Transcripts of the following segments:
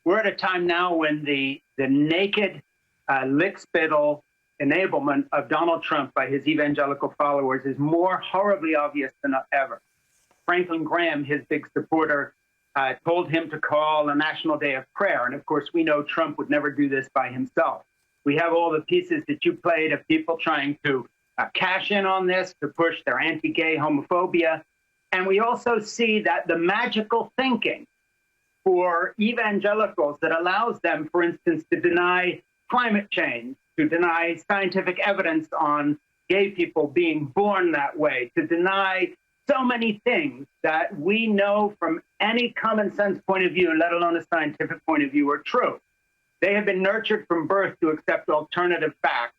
we're at a time now when the naked lickspittle enablement of Donald Trump by his evangelical followers is more horribly obvious than ever. Franklin Graham, his big supporter, told him to call a national day of prayer. And of course, we know Trump would never do this by himself. We have all the pieces that you played of people trying to cash in on this, to push their anti-gay homophobia. And we also see that the magical thinking for evangelicals that allows them, for instance, to deny climate change, to deny scientific evidence on gay people being born that way, to deny so many things that we know from any common sense point of view, let alone a scientific point of view, are true. They have been nurtured from birth to accept alternative facts.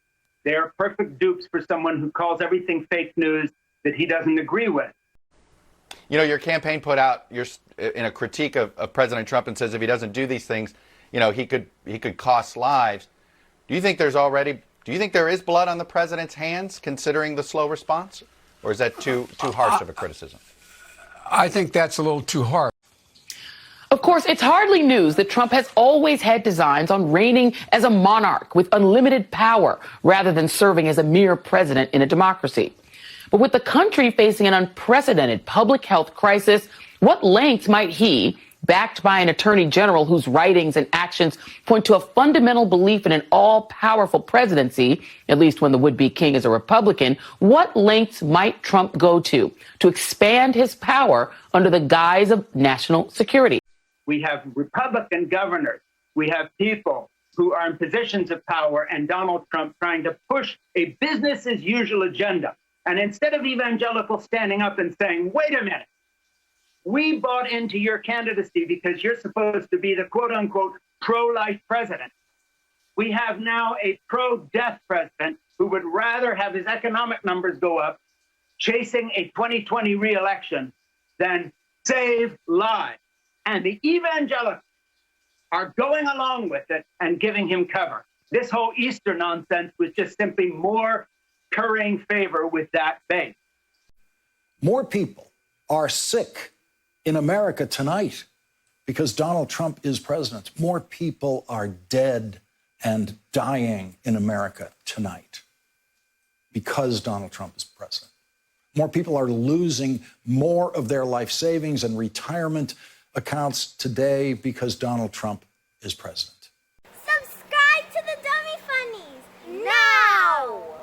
They are perfect dupes for someone who calls everything fake news that he doesn't agree with. You know, your campaign put out in a critique of President Trump and says if he doesn't do these things, you know, he could cost lives. Do you think there is blood on the president's hands, considering the slow response? Or is that too harsh of a criticism? I think that's a little too harsh. Of course, it's hardly news that Trump has always had designs on reigning as a monarch with unlimited power rather than serving as a mere president in a democracy. But with the country facing an unprecedented public health crisis, what lengths might he, backed by an attorney general whose writings and actions point to a fundamental belief in an all-powerful presidency, at least when the would-be king is a Republican, what lengths might Trump go to expand his power under the guise of national security? We have Republican governors. We have people who are in positions of power, and Donald Trump trying to push a business-as-usual agenda. And instead of evangelicals standing up and saying, wait a minute, we bought into your candidacy because you're supposed to be the quote-unquote pro-life president. We have now a pro-death president who would rather have his economic numbers go up chasing a 2020 re-election than save lives. And the evangelicals are going along with it and giving him cover. This whole Easter nonsense was just simply more currying favor with that base. More people are sick in America tonight because Donald Trump is president. More people are dead and dying in America tonight because Donald Trump is president. More people are losing more of their life savings and retirement accounts today because Donald Trump is president.